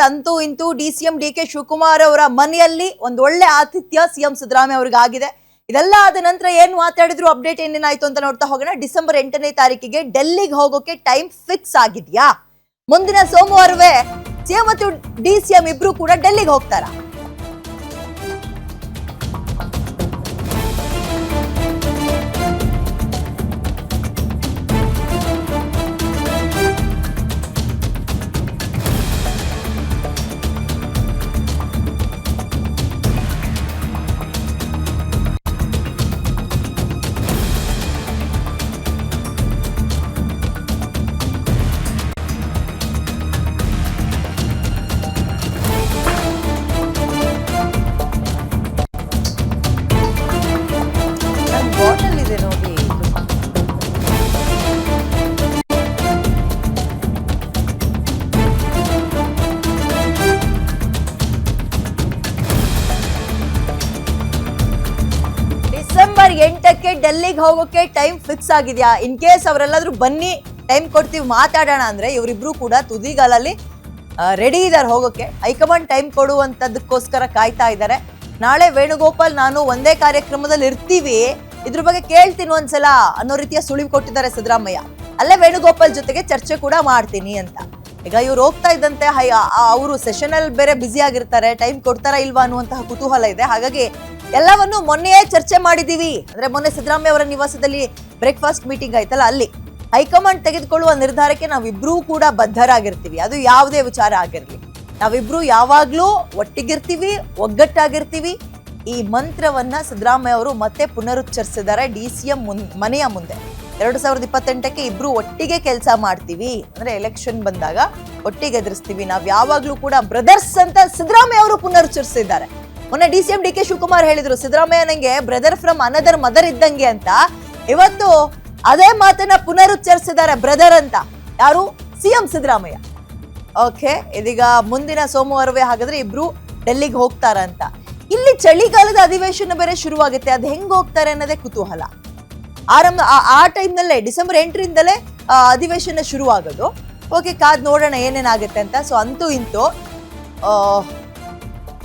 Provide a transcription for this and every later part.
ಅಂತೂ ಇಂತೂ DCM D K Shivakumar ಅವರ ಮನೆಯಲ್ಲಿ ಒಂದು ಒಳ್ಳೆ ಆತಿಥ್ಯ ಸಿಎಂ ಸಿದ್ದರಾಮಯ್ಯ ಅವರಿಗೆ ಆಗಿದೆ. ಇದೆಲ್ಲ ಆದ ನಂತರ ಏನ್ ಮಾತಾಡಿದ್ರು, ಅಪ್ಡೇಟ್ ಏನೇನಾಯ್ತು ಅಂತ ನೋಡ್ತಾ ಹೋಗೋಣ. ಡಿಸೆಂಬರ್ 8ನೇ ತಾರೀಕಿಗೆ ಡೆಲ್ಲಿಗೆ ಹೋಗೋಕೆ ಟೈಮ್ ಫಿಕ್ಸ್ ಆಗಿದ್ಯಾ? ಮುಂದಿನ ಸೋಮವಾರವೇ ಸಿಎಂ ಮತ್ತು ಡಿಸಿಎಂ ಇಬ್ರು ಕೂಡ ಡೆಲ್ಲಿಗೆ ಹೋಗ್ತಾರಾ? ಡಿಸೆಂಬರ್ 8ಕ್ಕೆ ಡೆಲ್ಲಿಗೆ ಹೋಗೋಕೆ ಟೈಮ್ ಫಿಕ್ಸ್ ಆಗಿದ್ಯಾ? ಇನ್ ಕೇಸ್ ಅವರೆಲ್ಲಾದ್ರೂ ಬನ್ನಿ ಟೈಮ್ ಕೊಡ್ತೀವಿ ಮಾತಾಡೋಣ ಅಂದ್ರೆ ಇವರಿಬ್ರು ಕೂಡ ತುದಿಗಾಲಲ್ಲಿ ರೆಡಿ ಇದ್ದಾರೆ ಹೋಗೋಕೆ. ಹೈಕಮಾಂಡ್ ಟೈಮ್ ಕೊಡುವಂತದಕ್ಕೋಸ್ಕರ ಕಾಯ್ತಾ ಇದ್ದಾರೆ. ನಾಳೆ ವೇಣುಗೋಪಾಲ್ ನಾನು ಒಂದೇ ಕಾರ್ಯಕ್ರಮದಲ್ಲಿ ಇರ್ತೀವಿ, ಇದ್ರ ಬಗ್ಗೆ ಕೇಳ್ತೀನಿ ಒಂದ್ಸಲ ಅನ್ನೋ ರೀತಿಯ ಸುಳಿವು ಕೊಟ್ಟಿದ್ದಾರೆ ಸಿದ್ದರಾಮಯ್ಯ. ಅಲ್ಲೇ ವೇಣುಗೋಪಾಲ್ ಜೊತೆಗೆ ಚರ್ಚೆ ಕೂಡ ಮಾಡ್ತೀನಿ ಅಂತ. ಈಗ ಇವ್ರು ಹೋಗ್ತಾ ಇದ್ದಂತೆ ಅವರು ಸೆಷನ್ ಅಲ್ಲಿ ಬೇರೆ ಬ್ಯುಸಿ ಆಗಿರ್ತಾರೆ, ಟೈಮ್ ಕೊಡ್ತಾರಾ ಇಲ್ವಾ ಅನ್ನುವಂತಹ ಕುತೂಹಲ ಇದೆ. ಹಾಗಾಗಿ ಎಲ್ಲವನ್ನು ಮೊನ್ನೆಯೇ ಚರ್ಚೆ ಮಾಡಿದೀವಿ ಅಂದ್ರೆ ಮೊನ್ನೆ ಸಿದ್ದರಾಮಯ್ಯ ಅವರ ನಿವಾಸದಲ್ಲಿ ಬ್ರೇಕ್ಫಾಸ್ಟ್ ಮೀಟಿಂಗ್ ಆಯ್ತಲ್ಲ, ಅಲ್ಲಿ ಹೈಕಮಾಂಡ್ ತೆಗೆದುಕೊಳ್ಳುವ ನಿರ್ಧಾರಕ್ಕೆ ನಾವಿಬ್ರೂ ಕೂಡ ಬದ್ಧರಾಗಿರ್ತೀವಿ. ಅದು ಯಾವುದೇ ವಿಚಾರ ಆಗಿರ್ಲಿ, ನಾವಿಬ್ರು ಯಾವಾಗ್ಲೂ ಒಟ್ಟಿಗಿರ್ತೀವಿ, ಒಗ್ಗಟ್ಟಾಗಿರ್ತೀವಿ. ಈ ಮಂತ್ರವನ್ನ ಸಿದ್ದರಾಮಯ್ಯ ಅವರು ಮತ್ತೆ ಪುನರುಚ್ಚರಿಸಿದ್ದಾರೆ ಡಿಸಿಎಂ ಮನೆಯ ಮುಂದೆ. 2028ಕ್ಕೆ ಇಬ್ರು ಒಟ್ಟಿಗೆ ಕೆಲಸ ಮಾಡ್ತೀವಿ ಅಂದ್ರೆ ಎಲೆಕ್ಷನ್ ಬಂದಾಗ ಒಟ್ಟಿಗೆ ಎದುರಿಸ್ತೀವಿ, ನಾವ್ ಯಾವಾಗ್ಲೂ ಕೂಡ ಬ್ರದರ್ಸ್ ಅಂತ ಸಿದ್ದರಾಮಯ್ಯ ಅವರು ಪುನರುಚ್ಚರಿಸಿದ್ದಾರೆ. ಮೊನ್ನೆ ಡಿಸಿಎಂ ಡಿ ಕೆ ಶಿವಕುಮಾರ್ ಹೇಳಿದ್ರು, ಸಿದ್ದರಾಮಯ್ಯ ನಂಗೆ ಬ್ರದರ್ ಫ್ರಮ್ ಅನದರ್ ಮದರ್ ಇದ್ದಂಗೆ ಅಂತ. ಇವತ್ತು ಅದೇ ಮಾತನ್ನ ಪುನರುಚ್ಚರಿಸಿದ್ದಾರೆ, ಬ್ರದರ್ ಅಂತ. ಯಾರು? ಸಿಎಂ ಸಿದ್ದರಾಮಯ್ಯ. ಓಕೆ, ಇದೀಗ ಮುಂದಿನ ಸೋಮವಾರವೇ ಹಾಗಾದ್ರೆ ಇಬ್ರು ಡೆಲ್ಲಿಗೆ ಹೋಗ್ತಾರ ಅಂತ. ಇಲ್ಲಿ ಚಳಿಗಾಲದ ಅಧಿವೇಶನ ಬೇರೆ ಶುರುವಾಗುತ್ತೆ, ಅದ್ ಹೆಂಗ್ ಹೋಗ್ತಾರೆ ಅನ್ನೋದೇ ಕುತೂಹಲ. ಆ ಟೈಮ್ನಲ್ಲೇ ಡಿಸೆಂಬರ್ 8ರಿಂದಲೇ ಅಧಿವೇಶನ ಶುರುವಾಗೋದು. ಓಕೆ, ಕಾದ್ ನೋಡೋಣ ಏನೇನಾಗುತ್ತೆ ಅಂತ. ಸೊ ಅಂತೂ ಇಂತೂ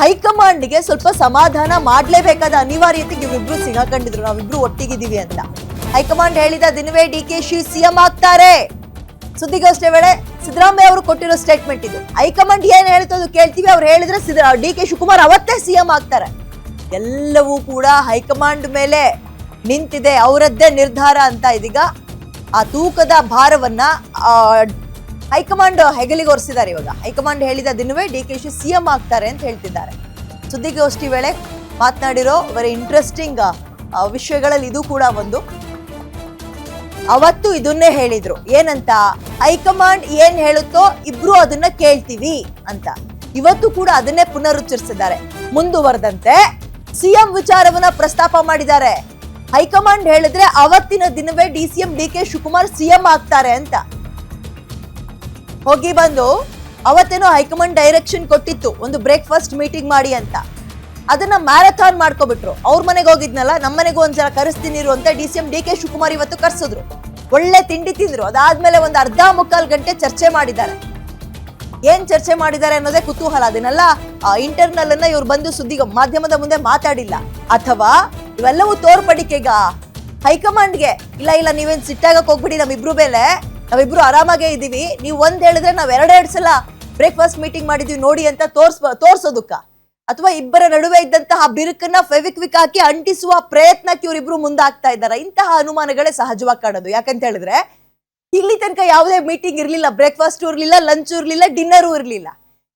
ಹೈಕಮಾಂಡ್ಗೆ ಸ್ವಲ್ಪ ಸಮಾಧಾನ ಮಾಡ್ಲೇಬೇಕಾದ ಅನಿವಾರ್ಯತೆಗೆ ಇವರಿಬ್ರು ಸಿಗಾಕೊಂಡಿದ್ರು, ನಾವಿಬ್ರು ಒಟ್ಟಿಗಿದ್ದೀವಿ ಅಂತ. ಹೈಕಮಾಂಡ್ ಹೇಳಿದ ದಿನವೇ ಡಿಕೆಶಿ ಸಿಎಂ ಆಗ್ತಾರೆ. ಸುದ್ದಿಗೋಷ್ಠಿ ವೇಳೆ ಸಿದ್ದರಾಮಯ್ಯ ಅವರು ಕೊಟ್ಟಿರೋ ಸ್ಟೇಟ್ಮೆಂಟ್ ಇದು. ಹೈಕಮಾಂಡ್ ಏನ್ ಹೇಳ್ತದ್ದು ಕೇಳ್ತೀವಿ, ಅವ್ರು ಹೇಳಿದ್ರೆ ಡಿ ಕೆ ಶಿವಕುಮಾರ್ ಅವತ್ತೇ ಸಿಎಂ ಆಗ್ತಾರೆ. ಎಲ್ಲವೂ ಕೂಡ ಹೈಕಮಾಂಡ್ ಮೇಲೆ ನಿಂತಿದೆ, ಅವರದ್ದೇ ನಿರ್ಧಾರ ಅಂತ. ಇದೀಗ ಆ ತೂಕದ ಭಾರವನ್ನ ಹೈಕಮಾಂಡ್ ಹೆಗಲಿಗೆ ಹೊರಿಸಿದ್ದಾರೆ. ಇವಾಗ ಹೈಕಮಾಂಡ್ ಹೇಳಿದ ದಿನವೇ ಡಿಕೆಶಿ ಸಿಎಂ ಆಗ್ತಾರೆ ಅಂತ ಹೇಳ್ತಿದ್ದಾರೆ. ಸುದ್ದಿಗೋಷ್ಠಿ ವೇಳೆ ಮಾತನಾಡಿರೋ ವೆರಿ ಇಂಟ್ರೆಸ್ಟಿಂಗ್ ವಿಷಯಗಳಲ್ಲಿ ಇದು ಕೂಡ ಒಂದು. ಅವತ್ತು ಇದನ್ನೇ ಹೇಳಿದ್ರು, ಏನಂತ? ಹೈಕಮಾಂಡ್ ಏನ್ ಹೇಳುತ್ತೋ ಇಬ್ರು ಅದನ್ನ ಕೇಳ್ತೀವಿ ಅಂತ. ಇವತ್ತು ಕೂಡ ಅದನ್ನೇ ಪುನರುಚ್ಚರಿಸಿದ್ದಾರೆ. ಮುಂದುವರೆದಂತೆ ಸಿಎಂ ವಿಚಾರವನ್ನ ಪ್ರಸ್ತಾಪ ಮಾಡಿದ್ದಾರೆ. ಹೈಕಮಾಂಡ್ ಹೇಳಿದ್ರೆ ಅವತ್ತಿನ ದಿನವೇ DCM D K Shivakumar CM ಆಗ್ತಾರೆ ಅಂತ. ಹೋಗಿ ಬಂದು ಅವತ್ತೇನೋ ಹೈಕಮಾಂಡ್ ಡೈರೆಕ್ಷನ್ ಕೊಟ್ಟಿತ್ತು ಒಂದು ಬ್ರೇಕ್ಫಾಸ್ಟ್ ಮೀಟಿಂಗ್ ಮಾಡಿ ಅಂತ. ಅದನ್ನ ಮ್ಯಾರಥಾನ್ ಮಾಡ್ಕೊಬಿಟ್ರು. ಅವ್ರ ಮನೆಗೆ ಹೋಗಿದ್ನಲ್ಲ, ನಮ್ಮ ಮನೆಗೂ ಒಂದ್ಸಲ ಕರೆಸ್ತೀನಿ ಅಂತ ಡಿಸಿಎಂ ಡಿ ಕೆ ಶಿವಕುಮಾರ್ ಇವತ್ತು ಕರ್ಸಿದ್ರು. ಒಳ್ಳೆ ತಿಂಡಿ ತಿಂದ್ರು. ಅದಾದ್ಮೇಲೆ ಒಂದು ಅರ್ಧ ಮುಕ್ಕಾಲ್ ಗಂಟೆ ಚರ್ಚೆ ಮಾಡಿದ್ದಾರೆ. ಏನ್ ಚರ್ಚೆ ಮಾಡಿದ್ದಾರೆ ಅನ್ನೋದೇ ಕುತೂಹಲ. ಅದನ್ನೆಲ್ಲ ಇಂಟರ್ನಲ್ ಅನ್ನ ಇವ್ರು ಬಂದು ಮಾಧ್ಯಮದ ಮುಂದೆ ಮಾತಾಡಿಲ್ಲ. ಅಥವಾ ಇವೆಲ್ಲವೂ ತೋರ್ಪಡಿಕೆಗ ಹೈಕಮಾಂಡ್ಗೆ ಇಲ್ಲ ನೀವೇನ್ ಸಿಟ್ಟಾಗಕ್ ಹೋಗ್ಬಿಡಿ, ನಮ್ಮಿಬ್ರು ಮೇಲೆ ನಾವಿಬ್ರು ಆರಾಮಾಗೇ ಇದೀವಿ, ನೀವು ಒಂದ್ ಹೇಳಿದ್ರೆ ನಾವ್ ಎರಡೆರಡು ಸಲ ಬ್ರೇಕ್ಫಾಸ್ಟ್ ಮೀಟಿಂಗ್ ಮಾಡಿದ್ವಿ ನೋಡಿ ಅಂತ ತೋರ್ಸೋದಕ್ಕ, ಅಥವಾ ಇಬ್ಬರ ನಡುವೆ ಇದ್ದಂತಹ ಬಿರುಕನ್ನ ಫೆವಿಕ್ವಿಕ್ ಹಾಕಿ ಅಂಟಿಸುವ ಪ್ರಯತ್ನಕ್ಕೆ ಇವರಿಬ್ರು ಮುಂದಾಗ್ತಾ ಇದ್ದಾರೆ. ಇಂತಹ ಅನುಮಾನಗಳೇ ಸಹಜವಾಗಿ ಕಾಣೋದು. ಯಾಕಂತ ಹೇಳಿದ್ರೆ ಇಲ್ಲಿ ತನಕ ಯಾವುದೇ ಮೀಟಿಂಗ್ ಇರ್ಲಿಲ್ಲ, ಬ್ರೇಕ್ಫಾಸ್ಟ್ ಇರ್ಲಿಲ್ಲ, ಲಂಚ್ ಇರ್ಲಿಲ್ಲ, ಡಿನ್ನರು ಇರ್ಲಿಲ್ಲ.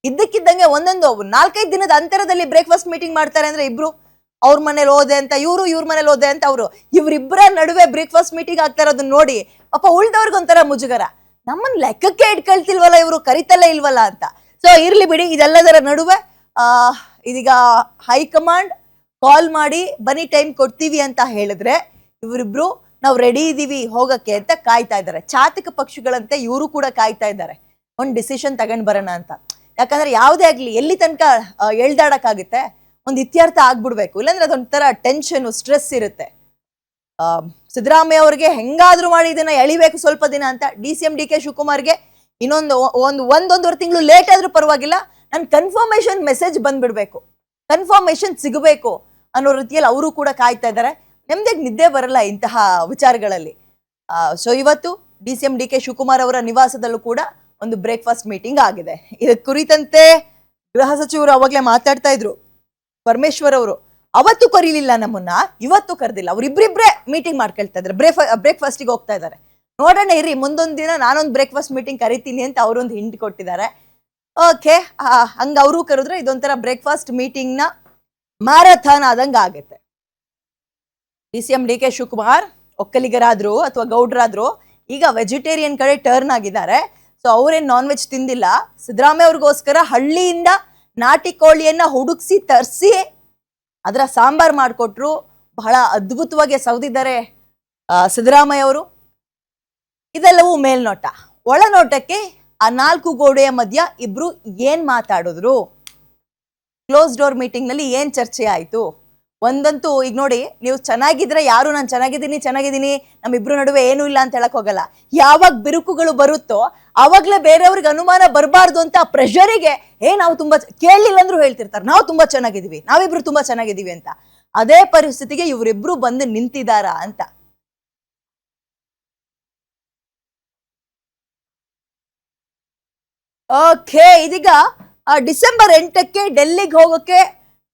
ಇದ್ದಕ್ಕಿದ್ದಂಗೆ ಒಂದೊಂದು 4-5 ದಿನದ ಅಂತರದಲ್ಲಿ ಬ್ರೇಕ್ಫಾಸ್ಟ್ ಮೀಟಿಂಗ್ ಮಾಡ್ತಾರೆ ಅಂದ್ರೆ ಇಬ್ರು. ಅವ್ರ ಮನೇಲಿ ಹೋದೆ ಅಂತ ಇವ್ರ ಮನೇಲಿ ಹೋದೆ ಅಂತ ಅವರು. ಇವರಿಬ್ಬರ ನಡುವೆ ಬ್ರೇಕ್ಫಾಸ್ಟ್ ಮೀಟಿಂಗ್ ಆಗ್ತಾ ಇರೋದನ್ನ ನೋಡಿ ಪಾಪ ಉಳ್ದವ್ರಿಗೊಂಥರ ಮುಜುಗರ. ನಮ್ಮನ್ನ ಲೆಕ್ಕಕ್ಕೆ ಇಟ್ಕೊಳ್ತಿಲ್ವಲ್ಲ ಇವರು, ಕರಿತಲ್ಲೇ ಇಲ್ವಲ್ಲ ಅಂತ. ಸೊ ಇರ್ಲಿ ಬಿಡಿ. ಇದೆಲ್ಲದರ ನಡುವೆ ಇದೀಗ ಹೈಕಮಾಂಡ್ ಕಾಲ್ ಮಾಡಿ ಬನ್ನಿ ಟೈಮ್ ಕೊಡ್ತೀವಿ ಅಂತ ಹೇಳಿದ್ರೆ ಇವರಿಬ್ರು ನಾವು ರೆಡಿ ಇದೀವಿ ಹೋಗಕ್ಕೆ ಅಂತ ಕಾಯ್ತಾ ಇದ್ದಾರೆ. ಚಾತಕ ಪಕ್ಷಿಗಳಂತೆ ಇವರು ಕೂಡ ಕಾಯ್ತಾ ಇದ್ದಾರೆ, ಒಂದು ಡಿಸಿಷನ್ ತಗೊಂಡ್ ಬರೋಣ ಅಂತ. ಯಾಕಂದ್ರೆ ಯಾವುದೇ ಆಗ್ಲಿ ಎಲ್ಲಿ ತನಕ ಎಳ್ದಾಡಕ್ಕಾಗುತ್ತೆ, ಒಂದು ಇತ್ಯರ್ಥ ಆಗ್ಬಿಡ್ಬೇಕು. ಇಲ್ಲಾಂದ್ರೆ ಅದೊಂಥರ ಟೆನ್ಷನ್, ಸ್ಟ್ರೆಸ್ ಇರುತ್ತೆ. ಸಿದ್ದರಾಮಯ್ಯ ಅವ್ರಿಗೆ ಹೆಂಗಾದ್ರೂ ಮಾಡಿ ಇದನ್ನ ಎಳಿಬೇಕು ಸ್ವಲ್ಪ ದಿನ ಅಂತ. ಡಿಸಿಎಂ ಡಿ ಕೆ ಶಿವಕುಮಾರ್ಗೆ ಇನ್ನೊಂದೊಂದೂವರೆ ತಿಂಗಳು ಲೇಟ್ ಆದ್ರೂ ಪರವಾಗಿಲ್ಲ, ನನ್ ಕನ್ಫರ್ಮೇಶನ್ ಮೆಸೇಜ್ ಬಂದ್ಬಿಡ್ಬೇಕು, ಕನ್ಫರ್ಮೇಶನ್ ಸಿಗಬೇಕು ಅನ್ನೋ ರೀತಿಯಲ್ಲಿ ಅವರು ಕೂಡ ಕಾಯ್ತಾ ಇದ್ದಾರೆ. ನೆಮ್ಮದಿಯಾಗಿ ನಿದ್ದೆ ಬರಲ್ಲ ಇಂತಹ ವಿಚಾರಗಳಲ್ಲಿ. ಸೊ ಇವತ್ತು DCM DK ಶಿವಕುಮಾರ್ ಅವರ ನಿವಾಸದಲ್ಲೂ ಕೂಡ ಒಂದು ಬ್ರೇಕ್ಫಾಸ್ಟ್ ಮೀಟಿಂಗ್ ಆಗಿದೆ. ಇದಕ್ಕೆ ಕುರಿತಂತೆ ಗೃಹ ಸಚಿವರು ಅವಾಗಲೇ ಮಾತಾಡ್ತಾ ಇದ್ರು, ಪರಮೇಶ್ವರ್ ಅವರು. ಅವತ್ತು ಕರೀಲಿಲ್ಲ ನಮ್ಮನ್ನ, ಇವತ್ತು ಕರೆದಿಲ್ಲ. ಅವ್ರಿಬ್ರಿಬ್ರೆ ಮೀಟಿಂಗ್ ಮಾಡ್ಕೊಳ್ತಾ ಇದ್ದಾರೆ, ಬ್ರೇಕ್ಫಾಸ್ಟಿಗೆ ಹೋಗ್ತಾ ಇದ್ದಾರೆ. ನೋಡೋಣ ಇರಿ, ಮುಂದೊಂದು ದಿನ ನಾನೊಂದು ಬ್ರೇಕ್ಫಾಸ್ಟ್ ಮೀಟಿಂಗ್ ಕರಿತೀನಿ ಅಂತ ಅವರೊಂದು ಹಿಂಟ್ ಕೊಟ್ಟಿದ್ದಾರೆ. ಓಕೆ, ಹಂಗ ಅವರು ಕರೆದ್ರೆ ಇದೊಂಥರ ಬ್ರೇಕ್ಫಾಸ್ಟ್ ಮೀಟಿಂಗ್ ನ ಮ್ಯಾರಥಾನ್ ಆದಂಗ ಆಗುತ್ತೆ. DCM DK ಶಿವಕುಮಾರ್ ಒಕ್ಕಲಿಗರಾದ್ರು ಅಥವಾ ಗೌಡ್ರಾದ್ರು ಈಗ ವೆಜಿಟೇರಿಯನ್ ಕಡೆ ಟರ್ನ್ ಆಗಿದ್ದಾರೆ. ಸೊ ಅವ್ರೇನ್ ನಾನ್ ವೆಜ್ ತಿಂದಿಲ್ಲ. ಸಿದ್ದರಾಮಯ್ಯ ಅವ್ರಿಗೋಸ್ಕರ ಹಳ್ಳಿಯಿಂದ ನಾಟಿ ಕೋಳಿಯನ್ನ ಹುಡುಕ್ಸಿ ತರಿಸಿ ಅದರ ಸಾಂಬಾರ್ ಮಾಡಿಕೊಟ್ರು. ಬಹಳ ಅದ್ಭುತವಾಗಿ ಸೌದಿದ್ದಾರೆ ಸಿದ್ದರಾಮಯ್ಯ ಅವರು. ಇದೆಲ್ಲವೂ ಮೇಲ್ನೋಟ. ಒಳನೋಟಕ್ಕೆ ಆ 4 ಗೋಡೆಯ ಮಧ್ಯ ಇಬ್ರು ಏನ್ ಮಾತಾಡಿದ್ರು, ಕ್ಲೋಸ್ ಡೋರ್ ಮೀಟಿಂಗ್ ನಲ್ಲಿ ಏನ್ ಚರ್ಚೆ ಆಯ್ತು. ಒಂದಂತೂ ಈಗ ನೋಡಿ, ನೀವು ಚೆನ್ನಾಗಿದ್ರೆ ಯಾರು ನಾನು ಚೆನ್ನಾಗಿದ್ದೀನಿ ನಮ್ಮಿಬ್ರು ನಡುವೆ ಏನೂ ಇಲ್ಲ ಅಂತ ಹೇಳಕ್ ಹೋಗಲ್ಲ. ಯಾವಾಗ ಬಿರುಕುಗಳು ಬರುತ್ತೋ ಅವಾಗ್ಲೇ ಬೇರೆಯವ್ರಿಗೆ ಅನುಮಾನ ಬರಬಾರ್ದು ಅಂತ ಪ್ರೆಷರಿಗೆ ನಾವು ತುಂಬಾ ಕೇಳಲಿಲ್ಲ ಅಂದ್ರೂ ಹೇಳ್ತಿರ್ತಾರೆ, ನಾವು ತುಂಬಾ ಚೆನ್ನಾಗಿದೀವಿ, ನಾವಿಬ್ರು ತುಂಬಾ ಚೆನ್ನಾಗಿದೀವಿ ಅಂತ. ಅದೇ ಪರಿಸ್ಥಿತಿಗೆ ಇವರಿಬ್ರು ಬಂದು ನಿಂತಿದಾರ ಅಂತ. ಓಕೆ, ಇದೀಗ ಡಿಸೆಂಬರ್ 8ಕ್ಕೆ ಡೆಲ್ಲಿಗೆ ಹೋಗೋಕೆ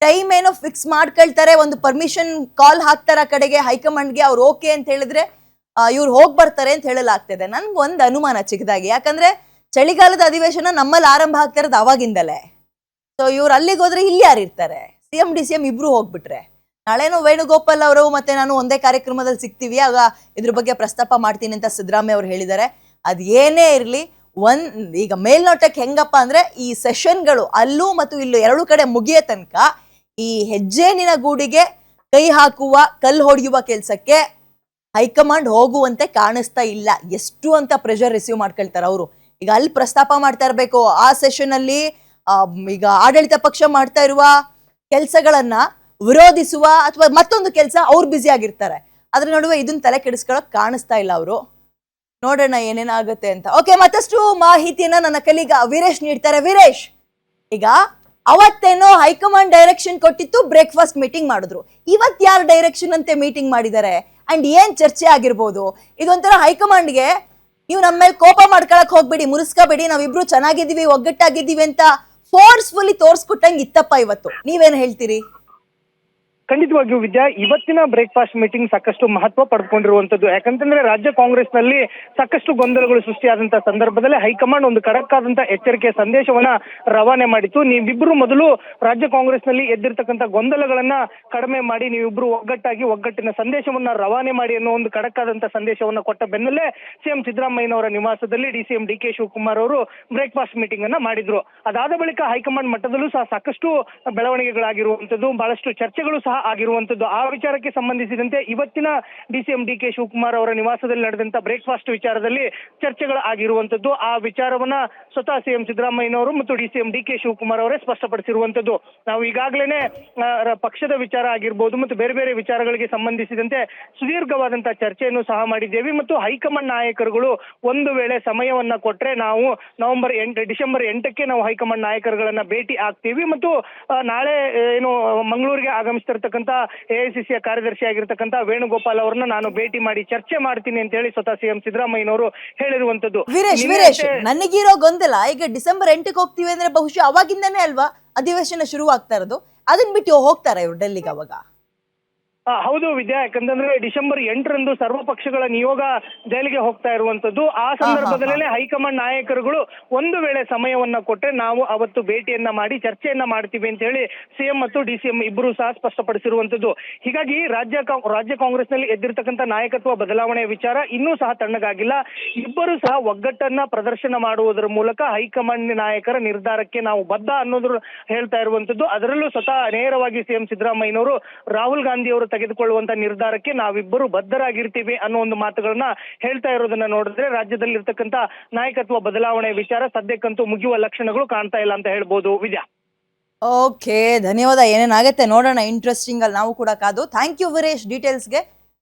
ಟೈಮ್ ಏನೋ ಫಿಕ್ಸ್ ಮಾಡ್ಕೊಳ್ತಾರೆ. ಒಂದು ಪರ್ಮಿಷನ್ ಕಾಲ್ ಹಾಕ್ತಾರ ಕಡೆಗೆ ಹೈಕಮಾಂಡ್ಗೆ. ಅವ್ರು ಓಕೆ ಅಂತ ಹೇಳಿದ್ರೆ ಇವ್ರು ಹೋಗಿ ಬರ್ತಾರೆ ಅಂತ ಹೇಳಲಾಗ್ತಿದೆ. ನನ್ಗೆ ಒಂದು ಅನುಮಾನ ಚಿಕ್ಕದಾಗಿ, ಯಾಕಂದ್ರೆ ಚಳಿಗಾಲದ ಅಧಿವೇಶನ ನಮ್ಮಲ್ಲಿ ಆರಂಭ ಆಗ್ತಾ ಇರೋದು ಅವಾಗಿಂದಲೇ. ಸೊ ಇವ್ರು ಅಲ್ಲಿಗೆ ಹೋದ್ರೆ ಇಲ್ಲಿ ಯಾರು ಇರ್ತಾರೆ? CM DCM ಇಬ್ರು ಹೋಗ್ಬಿಟ್ರೆ ನಾಳೆನೋ ವೇಣುಗೋಪಾಲ್ ಅವರು ಮತ್ತೆ ನಾನು ಒಂದೇ ಕಾರ್ಯಕ್ರಮದಲ್ಲಿ ಸಿಗ್ತೀವಿ, ಆಗ ಇದ್ರ ಬಗ್ಗೆ ಪ್ರಸ್ತಾಪ ಮಾಡ್ತೀನಿ ಅಂತ ಸಿದ್ದರಾಮಯ್ಯ ಅವ್ರು ಹೇಳಿದ್ದಾರೆ. ಅದ್ ಏನೇ ಇರ್ಲಿ, ಈಗ ಮೇಲ್ನೋಟಕ್ಕೆ ಹೆಂಗಪ್ಪ ಅಂದ್ರೆ ಈ ಸೆಷನ್ಗಳು ಅಲ್ಲೂ ಮತ್ತು ಇಲ್ಲೂ ಎರಡು ಕಡೆ ಮುಗಿಯೋ ತನಕ ಈ ಹೆಜ್ಜೇನಿನ ಗೂಡಿಗೆ ಕೈ ಹಾಕುವ, ಕಲ್ಲು ಹೊಡೆಯುವ ಕೆಲಸಕ್ಕೆ ಹೈಕಮಾಂಡ್ ಹೋಗುವಂತೆ ಕಾಣಿಸ್ತಾ ಇಲ್ಲ. ಎಷ್ಟು ಅಂತ ಪ್ರೆಷರ್ ರಿಸೀವ್ ಮಾಡ್ಕೊಳ್ತಾರೆ ಅವರು. ಈಗ ಅಲ್ಲಿ ಪ್ರಸ್ತಾಪ ಮಾಡ್ತಾ ಇರಬೇಕು, ಆ ಸೆಷನ್ ಅಲ್ಲಿ ಈಗ ಆಡಳಿತ ಪಕ್ಷ ಮಾಡ್ತಾ ಇರುವ ಕೆಲಸಗಳನ್ನ ವಿರೋಧಿಸುವ ಅಥವಾ ಮತ್ತೊಂದು ಕೆಲಸ ಅವ್ರು ಬ್ಯುಸಿ ಆಗಿರ್ತಾರೆ. ಅದ್ರ ನಡುವೆ ಇದನ್ನ ತಲೆ ಕೆಡಿಸ್ಕೊಳಕ್ ಕಾಣಿಸ್ತಾ ಇಲ್ಲ ಅವರು. ನೋಡೋಣ ಏನೇನಾಗುತ್ತೆ ಅಂತ. ಓಕೆ, ಮತ್ತಷ್ಟು ಮಾಹಿತಿಯನ್ನ ನನ್ನ ಕಲೀಗ ವೀರೇಶ್ ನೀಡ್ತಾರೆ. ವೀರೇಶ್, ಈಗ ಅವತ್ತೇನೋ ಹೈಕಮಾಂಡ್ ಡೈರೆಕ್ಷನ್ ಕೊಟ್ಟಿತ್ತು, ಬ್ರೇಕ್ಫಾಸ್ಟ್ ಮೀಟಿಂಗ್ ಮಾಡಿದ್ರು. ಇವತ್ ಯಾರು ಡೈರೆಕ್ಷನ್ ಅಂತೆ ಮೀಟಿಂಗ್ ಮಾಡಿದ್ದಾರೆ ಅಂಡ್ ಏನ್ ಚರ್ಚೆ ಆಗಿರ್ಬೋದು? ಇದೊಂಥರ ಹೈಕಮಾಂಡ್ಗೆ ನೀವು ನಮ್ಮ ಮೇಲೆ ಕೋಪ ಮಾಡ್ಕೊಳಕ್ ಹೋಗ್ಬೇಡಿ, ಮುರಿಸ್ಕೋಬೇಡಿ, ನಾವಿಬ್ರು ಚೆನ್ನಾಗಿದ್ದೀವಿ, ಒಗ್ಗಟ್ಟಾಗಿದ್ದೀವಿ ಅಂತ ಫೋರ್ಸ್ಫುಲಿ ತೋರ್ಸ್ಕೊಟ್ಟಂಗೆ ಇತ್ತಪ್ಪ ಇವತ್ತು. ನೀವೇನ್ ಹೇಳ್ತೀರಿ? ಖಂಡಿತವಾಗಿಯೂ ವಿದ್ಯಾ, ಇವತ್ತಿನ ಬ್ರೇಕ್ಫಾಸ್ಟ್ ಮೀಟಿಂಗ್ ಸಾಕಷ್ಟು ಮಹತ್ವ ಪಡ್ಕೊಂಡಿರುವಂತದ್ದು. ಯಾಕಂತಂದ್ರೆ ರಾಜ್ಯ ಕಾಂಗ್ರೆಸ್ ನಲ್ಲಿ ಸಾಕಷ್ಟು ಗೊಂದಲಗಳು ಸೃಷ್ಟಿಯಾದಂತಹ ಸಂದರ್ಭದಲ್ಲಿ ಹೈಕಮಾಂಡ್ ಒಂದು ಖಡಕ್ ಆದಂತಹ ಎಚ್ಚರಿಕೆಯ ಸಂದೇಶವನ್ನ ರವಾನೆ ಮಾಡಿತ್ತು. ನೀವಿಬ್ರು ಮೊದಲು ರಾಜ್ಯ ಕಾಂಗ್ರೆಸ್ ನಲ್ಲಿ ಎದ್ದಿರ್ತಕ್ಕಂಥ ಗೊಂದಲಗಳನ್ನ ಕಡಿಮೆ ಮಾಡಿ ನೀವಿಬ್ರು ಒಗ್ಗಟ್ಟಾಗಿ ಒಗ್ಗಟ್ಟಿನ ಸಂದೇಶವನ್ನ ರವಾನೆ ಮಾಡಿ ಅನ್ನೋ ಒಂದು ಖಡಕ್ ಆದಂತಹ ಸಂದೇಶವನ್ನ ಕೊಟ್ಟ ಬೆನ್ನಲ್ಲೇ CM ಸಿದ್ದರಾಮಯ್ಯನವರ ನಿವಾಸದಲ್ಲಿ DCM DK ಶಿವಕುಮಾರ್ ಅವರು ಬ್ರೇಕ್ಫಾಸ್ಟ್ ಮೀಟಿಂಗ್ ಅನ್ನ ಮಾಡಿದ್ರು. ಅದಾದ ಬಳಿಕ ಹೈಕಮಾಂಡ್ ಮಟ್ಟದಲ್ಲೂ ಸಹ ಸಾಕಷ್ಟು ಬೆಳವಣಿಗೆಗಳಾಗಿರುವಂತದ್ದು, ಬಹಳಷ್ಟು ಚರ್ಚೆಗಳು ಸಹ ಆಗಿರುವಂತದ್ದು. ಆ ವಿಚಾರಕ್ಕೆ ಸಂಬಂಧಿಸಿದಂತೆ ಇವತ್ತಿನ DCM DK ಶಿವಕುಮಾರ್ ಅವರ ನಿವಾಸದಲ್ಲಿ ನಡೆದಂತ ಬ್ರೇಕ್ಫಾಸ್ಟ್ ವಿಚಾರದಲ್ಲಿ ಚರ್ಚೆಗಳು ಆಗಿರುವಂತದ್ದು. ಆ ವಿಚಾರವನ್ನ ಸ್ವತಃ CM ಸಿದ್ದರಾಮಯ್ಯನವರು ಮತ್ತು DCM DK ಶಿವಕುಮಾರ್ ಅವರೇ ಸ್ಪಷ್ಟಪಡಿಸಿರುವಂತದ್ದು. ನಾವು ಈಗಾಗಲೇ ಪಕ್ಷದ ವಿಚಾರ ಆಗಿರ್ಬೋದು ಮತ್ತು ಬೇರೆ ಬೇರೆ ವಿಚಾರಗಳಿಗೆ ಸಂಬಂಧಿಸಿದಂತೆ ಸುದೀರ್ಘವಾದಂತಹ ಚರ್ಚೆಯನ್ನು ಸಹ ಮಾಡಿದ್ದೇವೆ ಮತ್ತು ಹೈಕಮಾಂಡ್ ನಾಯಕರುಗಳು ಒಂದು ವೇಳೆ ಸಮಯವನ್ನ ಕೊಟ್ರೆ ನಾವು ಡಿಸೆಂಬರ್ 8ಕ್ಕೆ ನಾವು ಹೈಕಮಾಂಡ್ ನಾಯಕರುಗಳನ್ನ ಭೇಟಿ ಆಗ್ತೀವಿ ಮತ್ತು ನಾಳೆ ಏನು ಮಂಗಳೂರಿಗೆ ಆಗಮಿಸ್ತಿರ್ತಕ್ಕಂಥ AICC ಕಾರ್ಯದರ್ಶಿ ಆಗಿರ್ತಕ್ಕಂಥ ವೇಣುಗೋಪಾಲ್ ಅವರನ್ನ ನಾನು ಭೇಟಿ ಮಾಡಿ ಚರ್ಚೆ ಮಾಡ್ತೀನಿ ಅಂತ ಹೇಳಿ ಸ್ವತಃ CM ಸಿದ್ದರಾಮಯ್ಯನವರು ಹೇಳಿರುವಂತದ್ದು. ವೀರೇಶ್, ನನಗಿರೋ ಗೊಂದಲ, ಈಗ ಡಿಸೆಂಬರ್ 8ಕ್ಕೆ ಹೋಗ್ತೀವಿ ಅಂದ್ರೆ ಬಹುಶಃ ಅವಾಗಿಂದನೇ ಅಲ್ವಾ ಅಧಿವೇಶನ ಶುರು ಆಗ್ತಾ ಇರೋದು? ಅದನ್ನ ಬಿಟ್ಟು ಹೋಗ್ತಾರೆ ಇವ್ರು ಡೆಲ್ಲಿಗೆ ಅವಾಗ? ಹೌದು ವಿದ್ಯಾ, ಯಾಕಂತಂದ್ರೆ ಡಿಸೆಂಬರ್ 8ರಂದು ಸರ್ವ ಪಕ್ಷಗಳ ನಿಯೋಗ ದೆಹಲಿಗೆ ಹೋಗ್ತಾ ಇರುವಂತದ್ದು. ಆ ಸಂದರ್ಭದಲ್ಲೇ ಹೈಕಮಾಂಡ್ ನಾಯಕರುಗಳು ಒಂದು ವೇಳೆ ಸಮಯವನ್ನ ಕೊಟ್ರೆ ನಾವು ಅವತ್ತು ಭೇಟಿಯನ್ನ ಮಾಡಿ ಚರ್ಚೆಯನ್ನ ಮಾಡ್ತೀವಿ ಅಂತ ಹೇಳಿ CM ಮತ್ತು DCM ಇಬ್ಬರು ಸಹ ಸ್ಪಷ್ಟಪಡಿಸಿರುವಂತದ್ದು. ಹೀಗಾಗಿ ರಾಜ್ಯ ಕಾಂಗ್ರೆಸ್ ನಲ್ಲಿ ಎದ್ದಿರ್ತಕ್ಕಂಥ ನಾಯಕತ್ವ ಬದಲಾವಣೆಯ ವಿಚಾರ ಇನ್ನೂ ಸಹ ತಣ್ಣಗಾಗಿಲ್ಲ. ಇಬ್ಬರು ಸಹ ಒಗ್ಗಟ್ಟನ್ನ ಪ್ರದರ್ಶನ ಮಾಡುವುದರ ಮೂಲಕ ಹೈಕಮಾಂಡ್ ನಾಯಕರ ನಿರ್ಧಾರಕ್ಕೆ ನಾವು ಬದ್ಧ ಅನ್ನೋದ್ರ ಹೇಳ್ತಾ ಇರುವಂತದ್ದು. ಅದರಲ್ಲೂ ಸ್ವತಃ ನೇರವಾಗಿ CM ಸಿದ್ದರಾಮಯ್ಯನವರು ರಾಹುಲ್ ಗಾಂಧಿ ಅವರು ತೆಗೆದುಕೊಳ್ಳುವಂತ ನಿರ್ಧಾರಕ್ಕೆ ನಾವಿಬ್ಬರು ಬದ್ಧರಾಗಿರ್ತೀವಿ ಅನ್ನೋ ಒಂದು ಮಾತುಗಳನ್ನ ಹೇಳ್ತಾ ಇರೋದನ್ನ ನೋಡಿದ್ರೆ ರಾಜ್ಯದಲ್ಲಿ ಇರ್ತಕ್ಕಂಥ ನಾಯಕತ್ವ ಬದಲಾವಣೆ ವಿಚಾರ ಸದ್ಯಕ್ಕಂತೂ ಮುಗಿಯುವ ಲಕ್ಷಣಗಳು ಕಾಣ್ತಾ ಇಲ್ಲ ಅಂತ ಹೇಳ್ಬೋದು ವಿದ್ಯಾ. ಓಕೆ, ಧನ್ಯವಾದ. ಏನೇನಾಗತ್ತೆ ನೋಡೋಣ. ಇಂಟ್ರೆಸ್ಟಿಂಗ್ ಅಲ್ಲಿ ನಾವು ಕೂಡ ಕಾದು. Thank you Veeresh ಡೀಟೇಲ್ಸ್ಗೆ.